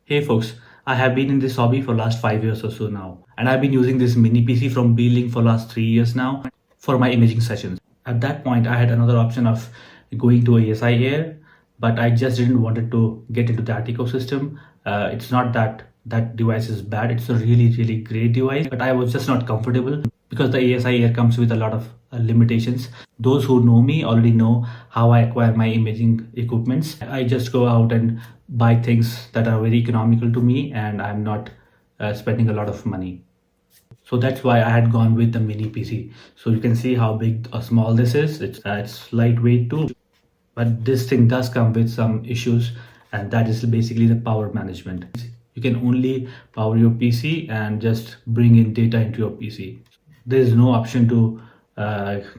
Hey folks, I have been in this hobby for last 5 years or so now, and I've been using this mini PC from B-Link for last 3 years now for my imaging sessions. At that point, I had another option of going to ASI Air, but I just didn't wanted to get into that ecosystem. It's not that that device is bad; it's a really great device, but I was just not comfortable because the ASI Air comes with a lot of limitations. Those who know me already know how I acquire my imaging equipments. I just go out and buy things that are very economical to me, and I'm not spending a lot of money. So that's why I had gone with the mini PC. So you can see how big or small this is. It's lightweight too, but this thing does come with some issues, and that is basically the power management. You can only power your PC and just bring in data into your PC. There is no option to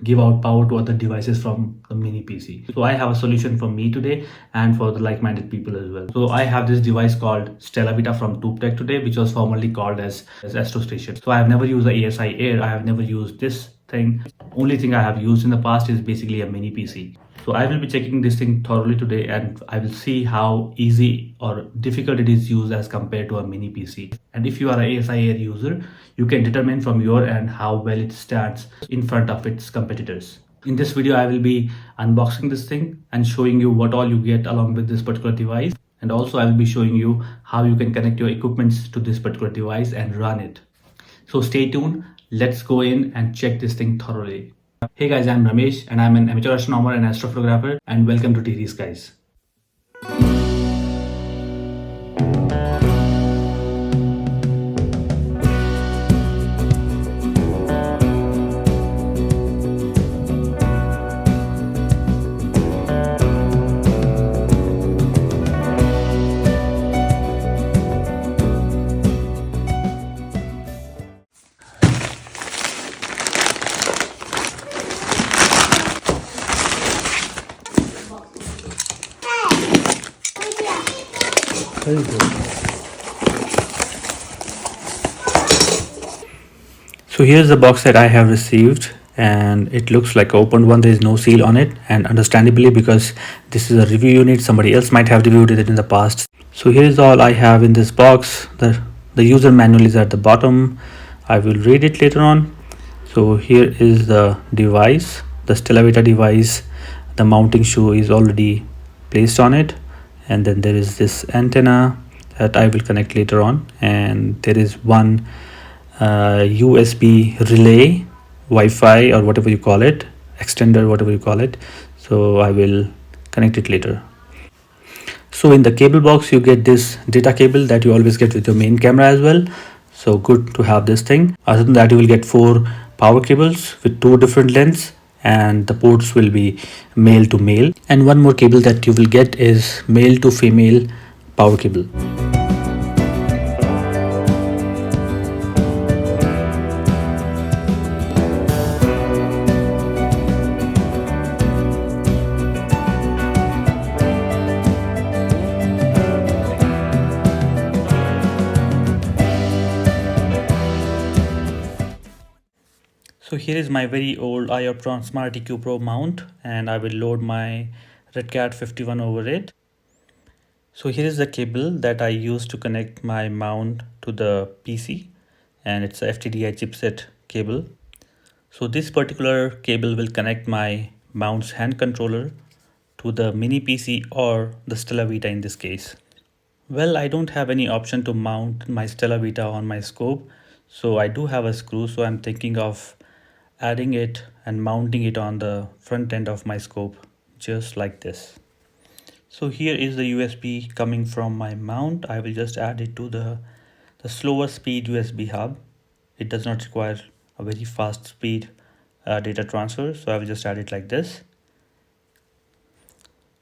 give out power to other devices from the mini PC. So I have a solution for me today and for the like-minded people as well. So I have this device called StellaVita from Touptek today, which was formerly called as astrostation. So I have never used the ASI Air. I have never used this thing. Only thing I have used in the past is basically a mini PC. So I will be checking this thing thoroughly today, and I will see how easy or difficult it is to use as compared to a mini PC. And if you are an ASI Air user, you can determine from your end how well it stands in front of its competitors. In this video, I will be unboxing this thing and showing you what all you get along with this particular device. And also I will be showing you how you can connect your equipments to this particular device and run it. So stay tuned. Let's go in and check this thing thoroughly. Hey guys, I'm Ramesh and I'm an amateur astronomer and astrophotographer, and welcome to Tehri Skies. Very good. So here's the box that I have received, and it looks like an opened one. There is no seal on it, and understandably, because this is a review unit, somebody else might have reviewed it in the past. So here's all I have in this box. The user manual is at the bottom. I will read it later on. So here is the device, the StellaVita device. The mounting shoe is already placed on it, and then there is this antenna that I will connect later on, and there is one USB relay, Wi-Fi or whatever you call it, extender, whatever you call it. So I will connect it later. So in the cable box, you get this data cable that you always get with your main camera as well. So good to have this thing. Other than that, you will get 4 power cables with 2 different lengths, and the ports will be male to male. And one more cable that you will get is male to female power cable. So here is my very old Ioptron Smart EQ Pro mount, and I will load my Redcat 51 over it. So here is the cable that I use to connect my mount to the PC, and it's a FTDI chipset cable. So this particular cable will connect my mount's hand controller to the mini PC or the StellaVita in this case. Well, I don't have any option to mount my StellaVita on my scope, so I do have a screw, so I'm thinking of adding it and mounting it on the front end of my scope, just like this. So here is the USB coming from my mount. I will just add it to the slower speed USB hub. It does not require a very fast speed data transfer, so I will just add it like this.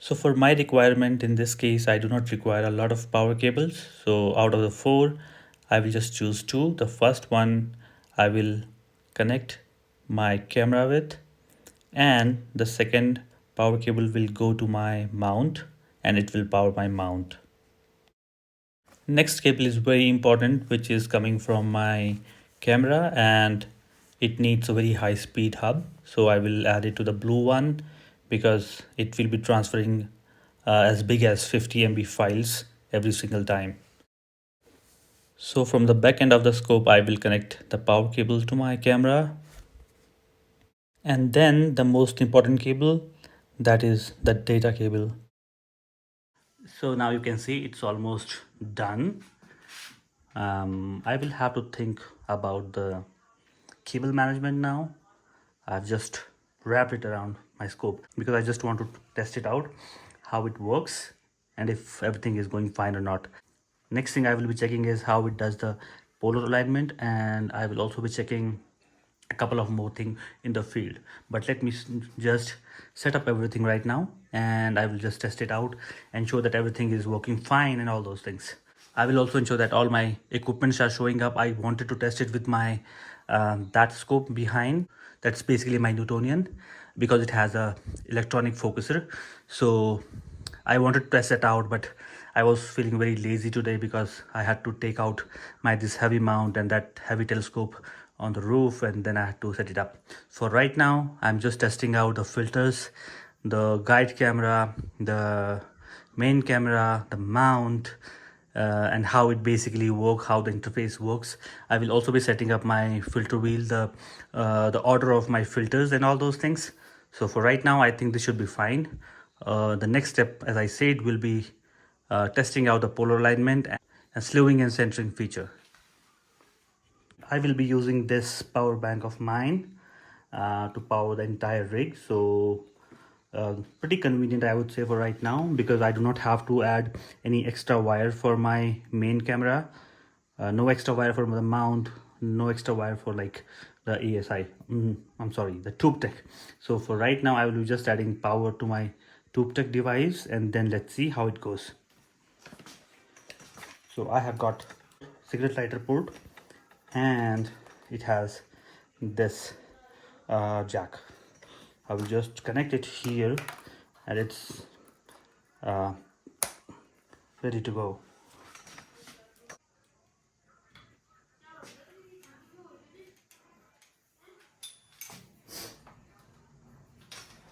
So for my requirement in this case, I do not require a lot of power cables. So out of the 4, I will just choose 2. The first one I will connect my camera with, and the second power cable will go to my mount and it will power my mount. Next cable is very important, which is coming from my camera, and it needs a very high speed hub, so I will add it to the blue one because it will be transferring as big as 50 MB files every single time. So from the back end of the scope, I will connect the power cable to my camera. And then the most important cable, that is the data cable. So now you can see it's almost done. I will have to think about the cable management now. I've just wrapped it around my scope because I just want to test it out, how it works, and if everything is going fine or not. Next thing I will be checking is how it does the polar alignment, and I will also be checking a couple of more things in the field. But let me just set up everything right now, and I will just test it out, ensure that everything is working fine and all those things. I will also ensure that all my equipments are showing up. I wanted to test it with my that scope behind. That's basically my Newtonian, because it has a electronic focuser. So I wanted to test it out, but I was feeling very lazy today because I had to take out my this heavy mount and that heavy telescope on the roof, and then I had to set it up. So right now I'm just testing out the filters, the guide camera, the main camera, the mount, and how it basically works, how the interface works. I will also be setting up my filter wheel, the order of my filters and all those things. So for right now, I think this should be fine. The next step, as I said, will be testing out the polar alignment and slewing and centering feature. I will be using this power bank of mine to power the entire rig. So pretty convenient, I would say, for right now, because I do not have to add any extra wire for my main camera. No extra wire for the mount, no extra wire for like the ASI. I'm sorry, the Touptek. So for right now, I will be just adding power to my Touptek device, and then let's see how it goes. So I have got cigarette lighter port, and it has this jack. I will just connect it here, and it's ready to go.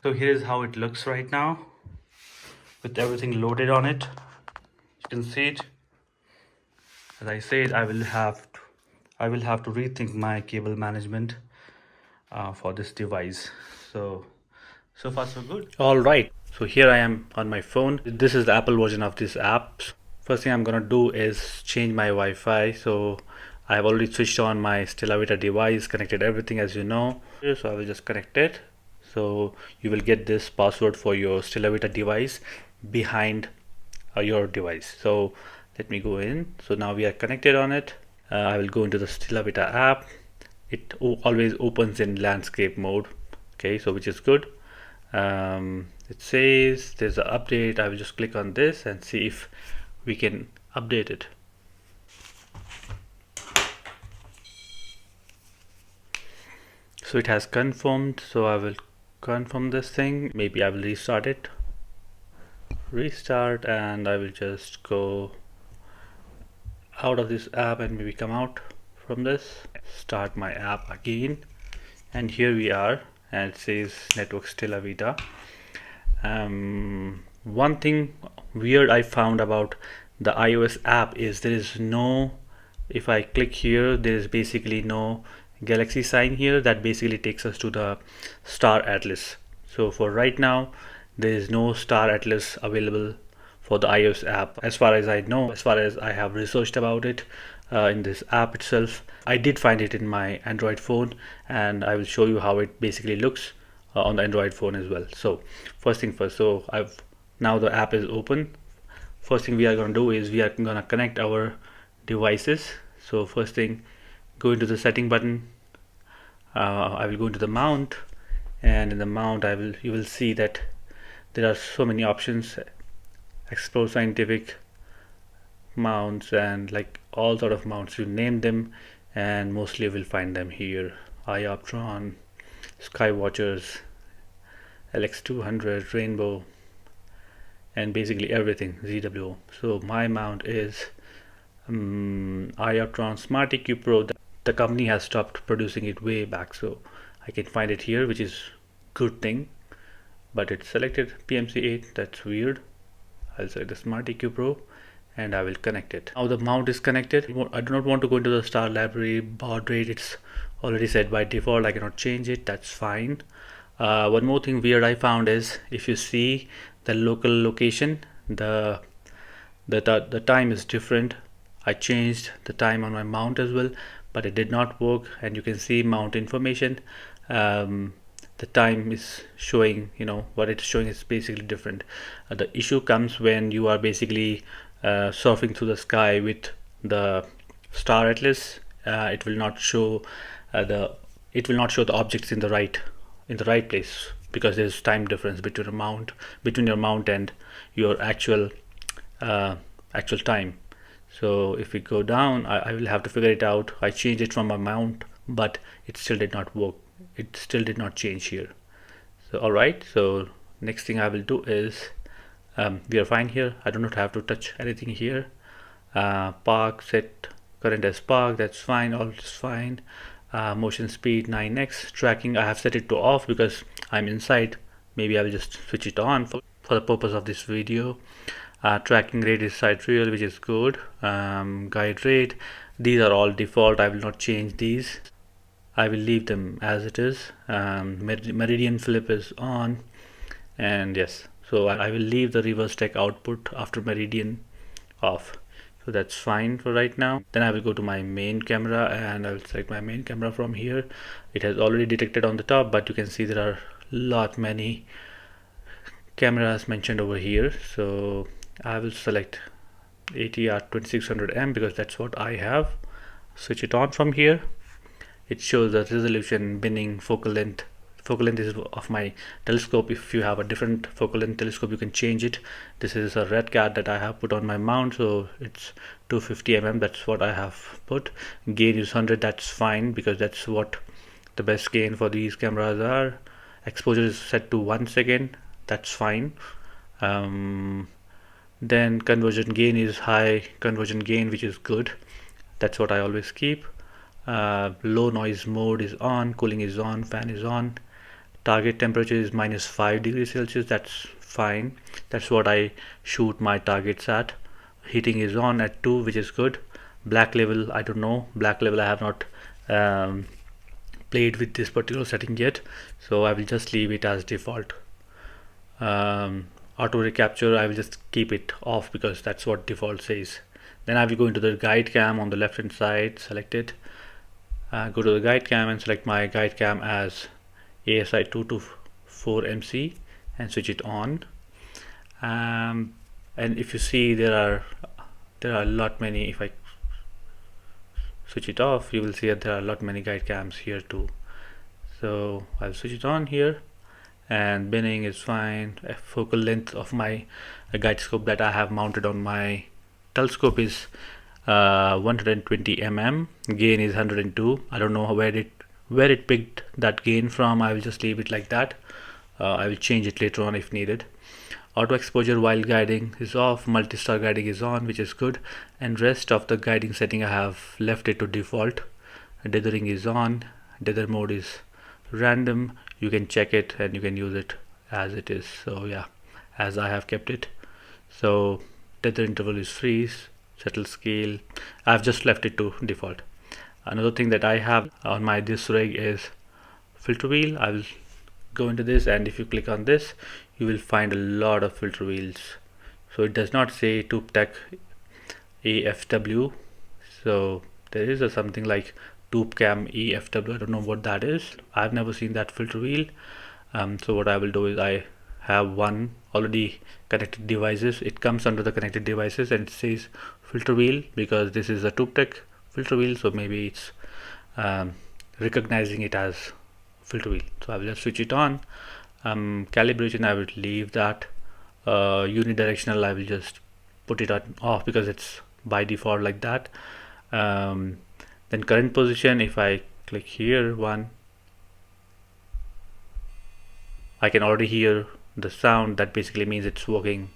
So here is how it looks right now with everything loaded on it. You can see it. As I said, I will have to rethink my cable management for this device. So far so good. All right, so here I am on my phone. This is the Apple version of this app. First thing I'm gonna do is change my Wi-Fi. So I have already switched on my StellaVita device, connected everything, as you know. So I will just connect it. So you will get this password for your StellaVita device behind your device. So let me go in. So now we are connected on it. I will go into the StellaVita app. It always opens in landscape mode. Okay, so which is good. It says there's an update. I will just click on this and see if we can update it. So it has confirmed, so I will confirm this thing. Maybe I will restart it. Restart, and I will just go out of this app and maybe come out from this. Start my app again, and here we are, and it says network StellaVita. One thing weird I found about the iOS app is there is no, if I click here, there is basically no galaxy sign here. That basically takes us to the star atlas. So for right now, there is no star atlas available for the iOS app, as far as I know, as far as I have researched about it in this app itself. I did find it in my Android phone, and I will show you how it basically looks on the Android phone as well. So first thing first, so now the app is open. First thing we are going to do is we are going to connect our devices. So first thing, go into the setting button. I will go into the mount, and in the mount you will see that there are so many options. Explore scientific mounts, and like all sort of mounts, you name them, and mostly you will find them here. Ioptron, Skywatchers, LX200, Rainbow, and basically everything ZWO. So my mount is Ioptron Smart EQ Pro. The company has stopped producing it way back, so I can find it here, which is good thing. But it's selected PMC8. That's weird. I'll select the Smart EQ Pro, and I will connect it. Now the mount is connected. I do not want to go into the star library. Baud rate, it's already set by default. I cannot change it. That's fine. One more thing weird I found is, if you see the local location, the time is different. I changed the time on my mount as well, but it did not work. And you can see mount information. The time is showing, what it's showing is basically different. The issue comes when you are basically surfing through the sky with the star atlas. It will not show the objects in the right place, because there's time difference between your mount and your actual time. So if we go down, I will have to figure it out. I changed it from my mount, but it still did not work. It still did not change here. So alright, so next thing I will do is, we are fine here. I do not have to touch anything here. Park, set current as park, that's fine, all is fine. Motion speed 9x. Tracking, I have set it to off because I'm inside. Maybe I will just switch it on for the purpose of this video. Tracking rate is site real, which is good. Guide rate, these are all default. I will not change these. I will leave them as it is. Meridian flip is on, and yes, so I will leave the reverse tech output after meridian off. So that's fine for right now. Then I will go to my main camera and I will select my main camera from here. It has already detected on the top, but you can see there are many cameras mentioned over here. So I will select ATR 2600M because that's what I have. Switch it on from here. It shows the resolution, binning, focal length. Focal length is of my telescope. If you have a different focal length telescope, you can change it. This is a red cat that I have put on my mount, so it's 250 mm. That's what I have put. Gain is 100. That's fine because that's what the best gain for these cameras are. Exposure is set to 1 second. That's fine. Then conversion gain is high conversion gain, which is good. That's what I always keep. Low noise mode is on, cooling is on, fan is on. Target temperature is -5 degrees Celsius. That's fine. That's what I shoot my targets at. Heating is on at 2, which is good. Black level, I don't know. Black level, I have not played with this particular setting yet, so I will just leave it as default. Auto recapture, I will just keep it off because that's what default says. Then I will go into the guide cam on the left hand side, select it. Go to the guide cam and select my guide cam as ASI 224MC and switch it on. And if you see, there are a lot many. If I switch it off, you will see that there are a lot many guide cams here too. So I'll switch it on here, and binning is fine. Focal length of my guide scope that I have mounted on my telescope is 120 mm. Gain is 102. I don't know where it picked that gain from. I will just leave it like that. I will change it later on if needed. Auto exposure while guiding is off. Multi-star guiding is on, which is good. And rest of the guiding setting I have left it to default. Dithering is on. Dither mode is random. You can check it and you can use it as it is. So yeah, as I have kept it. So dither interval is freeze. Settle scale, I've just left it to default. Another thing that I have on this rig is filter wheel. I will go into this, and if you click on this, you will find a lot of filter wheels. So it does not say Touptek AFW, so there is something like Toupcam EFW. I don't know what that is. I've never seen that filter wheel. So what I will do is, I have one already connected devices. It comes under the connected devices and it says filter wheel because this is a Touptek filter wheel, so maybe it's recognizing it as filter wheel. So I will just switch it on. Calibration, I will leave that. Unidirectional, I will just put it on off because it's by default like that. Then current position, if I click here one, I can already hear the sound. That basically means it's working.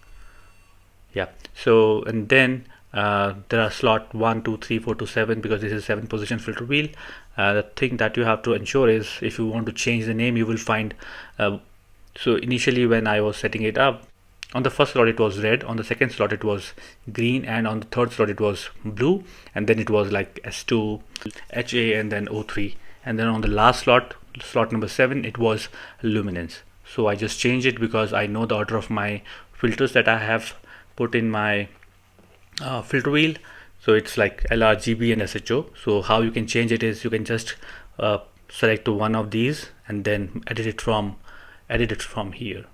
Yeah, so and then there are slot 1 2 3 4 to 7 because this is 7 position filter wheel. The thing that you have to ensure is, if you want to change the name, you will find so initially when I was setting it up, On the first slot it was red, on the second slot it was green, and on the third slot it was blue, and then it was like S2, HA, and then O3, and then on the last slot, slot number 7, it was luminance. So I just changed it because I know the order of my filters that I have put in my filter wheel. So it's like LRGB and SHO. So how you can change it is you can just select one of these and then edit it from here.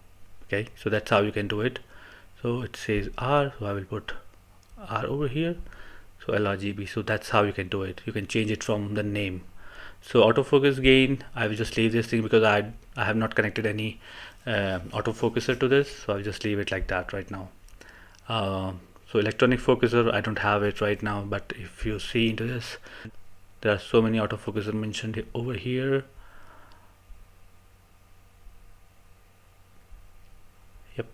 Okay, so that's how you can do it. So it says R, so I will put R over here. So LRGB, so that's how you can do it. You can change it from the name. So autofocus gain, I will just leave this thing because I have not connected any autofocuser to this, so I'll just leave it like that right now. So electronic focuser, I don't have it right now, but if you see into this, there are so many autofocusers mentioned over here. Yep,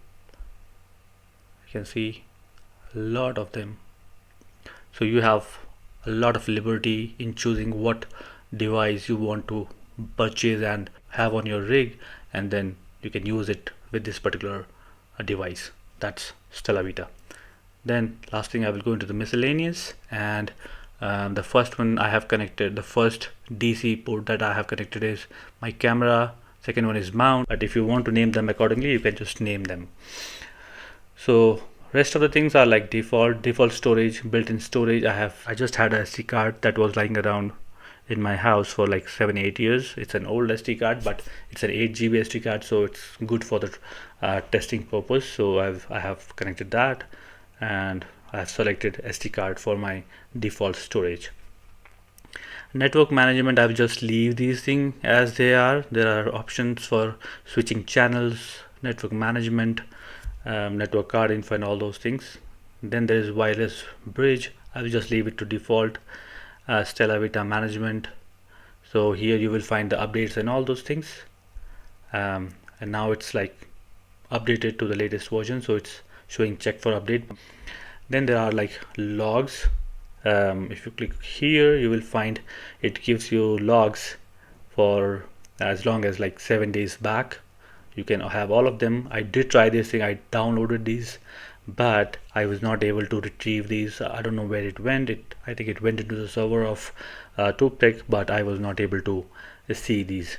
you can see a lot of them. So you have a lot of liberty in choosing what device you want to purchase and have on your rig, and then you can use it with this particular device. That's StellaVita. Then last thing, I will go into the miscellaneous, and the first one I have connected, the first DC port that I have connected is my camera, second one is mount, but if you want to name them accordingly, you can just name them. So rest of the things are like default storage, built-in storage. I just had a SD card that was lying around in my house for like 7-8 years. It's an old SD card, but it's an 8 GB SD card, so it's good for the testing purpose. So I have connected that, and I have selected SD card for my default storage. Network management, I will just leave these things as they are. There are options for switching channels, network management, network card info, and all those things. Then there is wireless bridge. I will just leave it to default. StellaVita management, so here you will find the updates and all those things, and now it's like updated to the latest version, so it's showing check for update. Then there are like logs. If you click here, you will find it gives you logs for as long as like 7 days back. You can have all of them. I did try this thing, I downloaded these, but I was not able to retrieve these. I don't know where it went. I think it went into the server of Touptek, but I was not able to see these.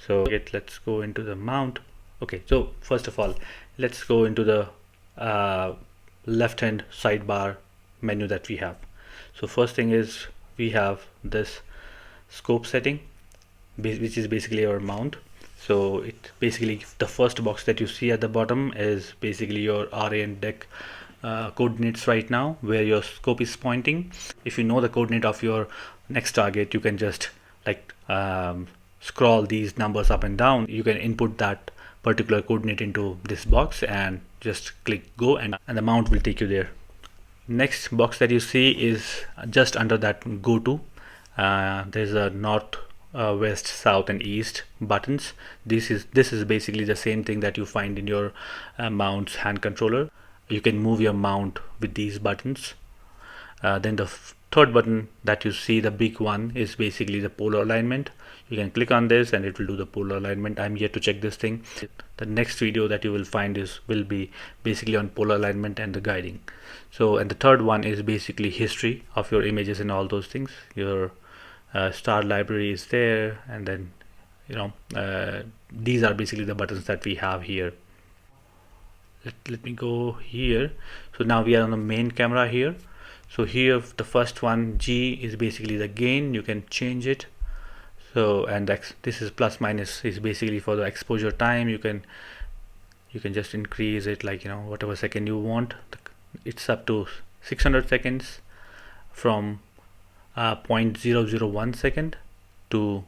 So let's go into the mount. Okay, so first of all, let's go into the left hand sidebar menu that we have. So first thing is we have this scope setting, which is basically our mount. So it basically, the first box that you see at the bottom is basically your RA and deck coordinates right now, where your scope is pointing. If you know the coordinate of your next target, you can just like scroll these numbers up and down. You can input that particular coordinate into this box and just click go, and the mount will take you there. Next box that you see is just under that go to. There's a north, west, south, and east buttons. This is basically the same thing that you find in your mount's hand controller. You can move your mount with these buttons. Then the third button that you see, the big one, is basically the polar alignment. You can click on this and it will do the polar alignment. I'm here to check this thing. The next video that you will find will be basically on polar alignment and the guiding. So, and the third one is basically history of your images and all those things. Your star library is there, and then these are basically the buttons that we have here. Let me go here. So now we are on the main camera here. So here the first one, G, is basically the gain. You can change it. So, and this is plus minus is basically for the exposure time. You can just increase it like whatever second you want. It's up to 600 seconds from 0.001 second to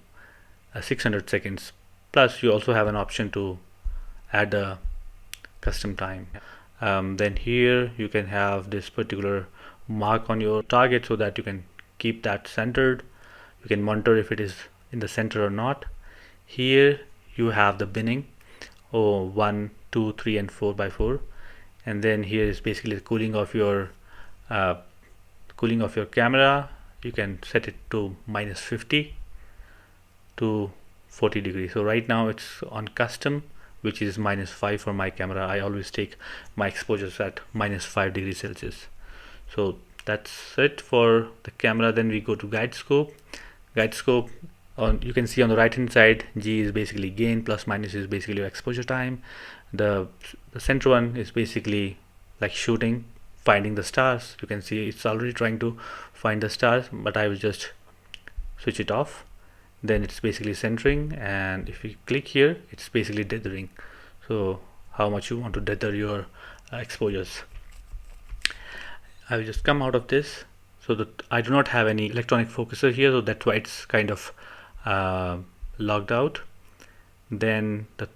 600 seconds. Plus you also have an option to add a custom time. Then here you can have this particular mark on your target so that you can keep that centered. You can monitor if it is in the center or not. Here you have the binning, 1, 2, 3, and 4x4, and then here is basically the cooling of your camera. You can set it to -50 to 40 degrees. So right now it's on custom, which is -5 for my camera. I always take my exposures at -5 degrees Celsius. So that's it for the camera. Then we go to guide scope. Guide scope, you can see on the right hand side, G is basically gain, plus minus is basically your exposure time. The center one is basically like shooting, finding the stars. You can see it's already trying to find the stars, but I will just switch it off. Then it's basically centering, and if you click here, it's basically dithering. So how much you want to dither your exposures. I will just come out of this, so that I do not have any electronic focuser here, so that's why it's kind of logged out. Then the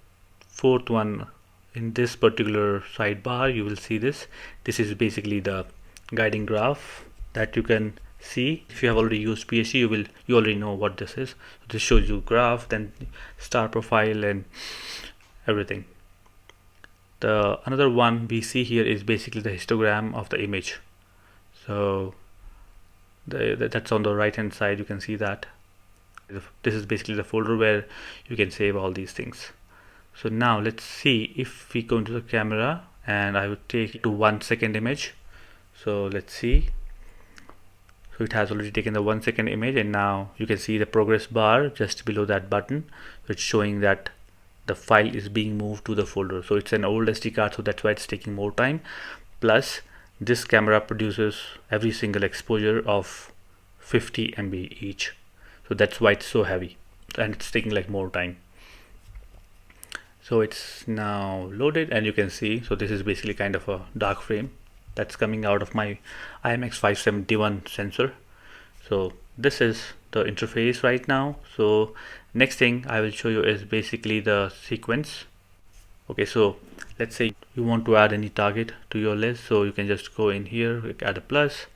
fourth one in this particular sidebar, you will see this is basically the guiding graph that you can see. If you have already used PhD, you already know what this is. This shows you graph, then star profile and everything. The another one we see here is basically the histogram of the image. So that's on the right hand side. You can see that this is basically the folder where you can save all these things. So now let's see if we go into the camera, and I would take it to 1 second image. So let's see. So it has already taken the 1 second image, and now you can see the progress bar just below that button. So it's showing that the file is being moved to the folder. So it's an old SD card, so that's why it's taking more time. Plus this camera produces every single exposure of 50 MB each. So that's why it's so heavy, and it's taking like more time. So it's now loaded, and you can see, so this is basically kind of a dark frame that's coming out of my IMX571 sensor. So this is the interface right now. So next thing I will show you is basically the sequence. Okay, so let's say you want to add any target to your list, so you can just go in here, add a plus,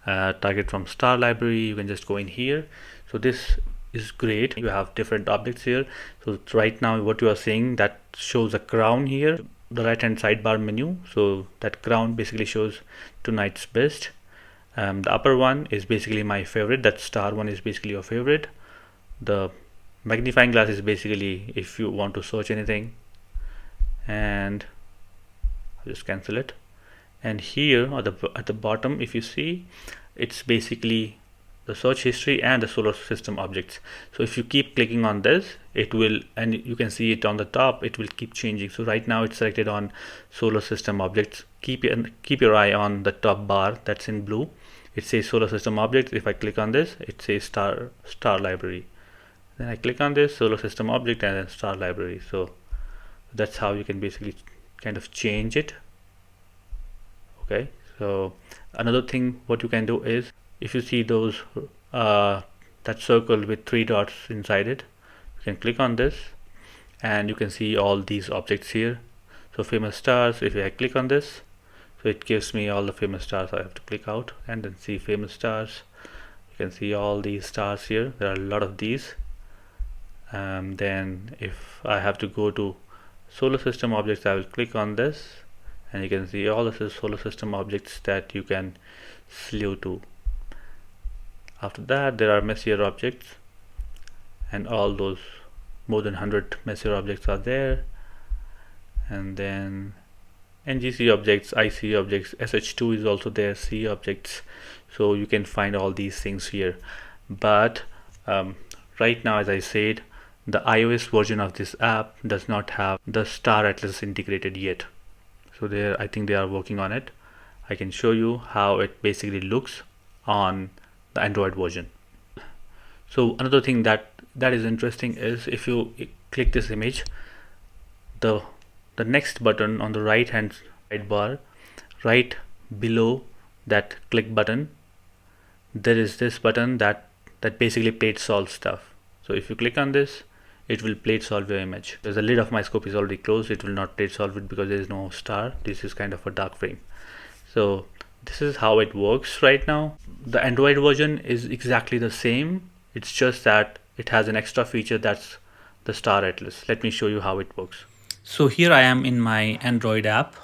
target from star library, you can just go in here. So this is great. You have different objects here. So right now what you are seeing, that shows a crown here, the right hand sidebar menu. So that crown basically shows tonight's best. The upper one is basically my favorite. That star one is basically your favorite. The magnifying glass is basically if you want to search anything, and I'll just cancel it. And here at the bottom, if you see, it's basically the search history and the solar system objects. So if you keep clicking on this, it will, and you can see it on the top, it will keep changing. So right now it's selected on solar system objects. Keep your eye on the top bar that's in blue. It says solar system objects. If I click on this, it says star library. Then I click on this, solar system object, and then star library. So that's how you can basically kind of change it. Okay, so another thing what you can do is, if you see those that circle with 3 dots inside it, you can click on this and you can see all these objects here. So famous stars, if I click on this, so it gives me all the famous stars. I have to click out and then see famous stars. You can see all these stars here. There are a lot of these. Then if I have to go to solar system objects, I will click on this and you can see all the solar system objects that you can slew to. After that, there are Messier objects, and all those more than 100 Messier objects are there. And then NGC objects, IC objects, SH2 is also there, C objects. So you can find all these things here. But right now, as I said, the iOS version of this app does not have the Star Atlas integrated yet. So I think they are working on it. I can show you how it basically looks on the Android version. So another thing that is interesting is, if you click this image, the next button on the right hand sidebar, right below that click button, there is this button that basically plate solve stuff. So if you click on this, it will plate solve your image. There's a lid of my scope is already closed, it will not plate solve it because there is no star. This is kind of a dark frame. So this is how it works right now. The Android version is exactly the same. It's just that it has an extra feature, that's the Star Atlas. Let me show you how it works. So here I am in my Android app,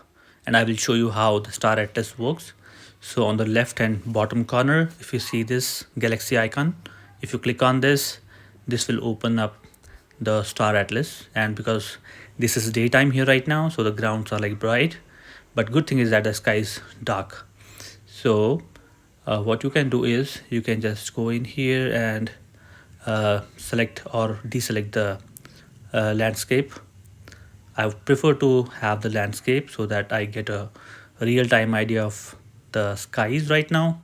and I will show you how the Star Atlas works. So on the left hand bottom corner, if you see this galaxy icon, if you click on this, this will open up the Star Atlas. And because This is daytime here right now, so the grounds are like bright, but good thing is that the sky is dark. So what you can do is you can just go in here and select or deselect the landscape. I prefer to have the landscape so that I get a real-time idea of the skies right now.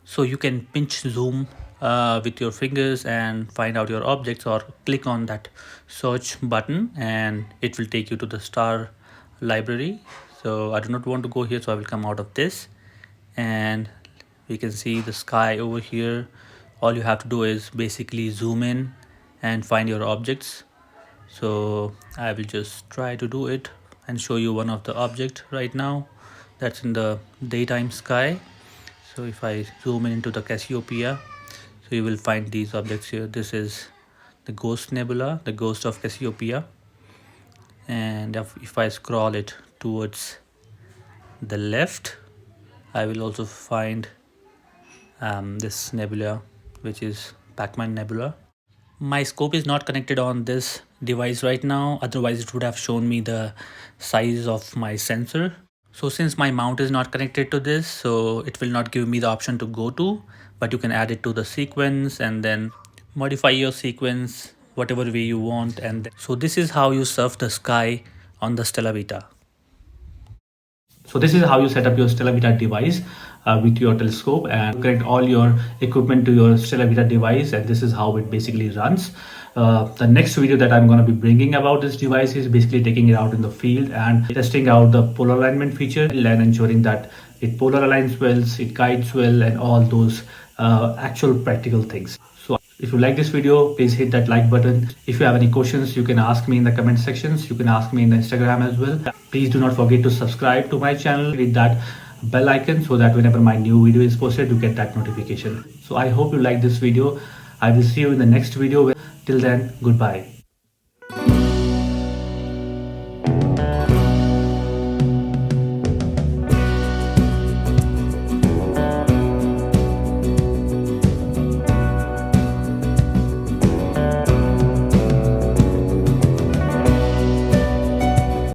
So you can pinch zoom with your fingers and find out your objects, or click on that search button and it will take you to the star library. So I do not want to go here, so I will come out of this, and we can see the sky over here. All you have to do is basically zoom in and find your objects. So I will just try to do it and show you one of the object right now that's in the daytime sky. So if I zoom in into the Cassiopeia, so you will find these objects here. This is the ghost nebula, the ghost of Cassiopeia, and if I scroll it towards the left, I will also find this nebula, which is Pac-Man nebula. My scope is not connected on this device right now, otherwise it would have shown me the size of my sensor. So since my mount is not connected to this, so it will not give me the option to go to, but you can add it to the sequence and then modify your sequence whatever way you want. And so this is how you surf the sky on the StellaVita. So this is how you set up your StellaVita device with your telescope and connect all your equipment to your StellaVita device, and this is how it basically runs. The next video that I'm going to be bringing about this device is basically taking it out in the field and testing out the polar alignment feature and ensuring that it polar aligns well, it guides well, and all those actual practical things. So if you like this video, please hit that like button. If you have any questions, you can ask me in the comment sections. You can ask me in the Instagram as well. Please do not forget to subscribe to my channel. Hit that bell icon so that whenever my new video is posted, you get that notification. So I hope you like this video. I will see you in the next video. Till then, goodbye.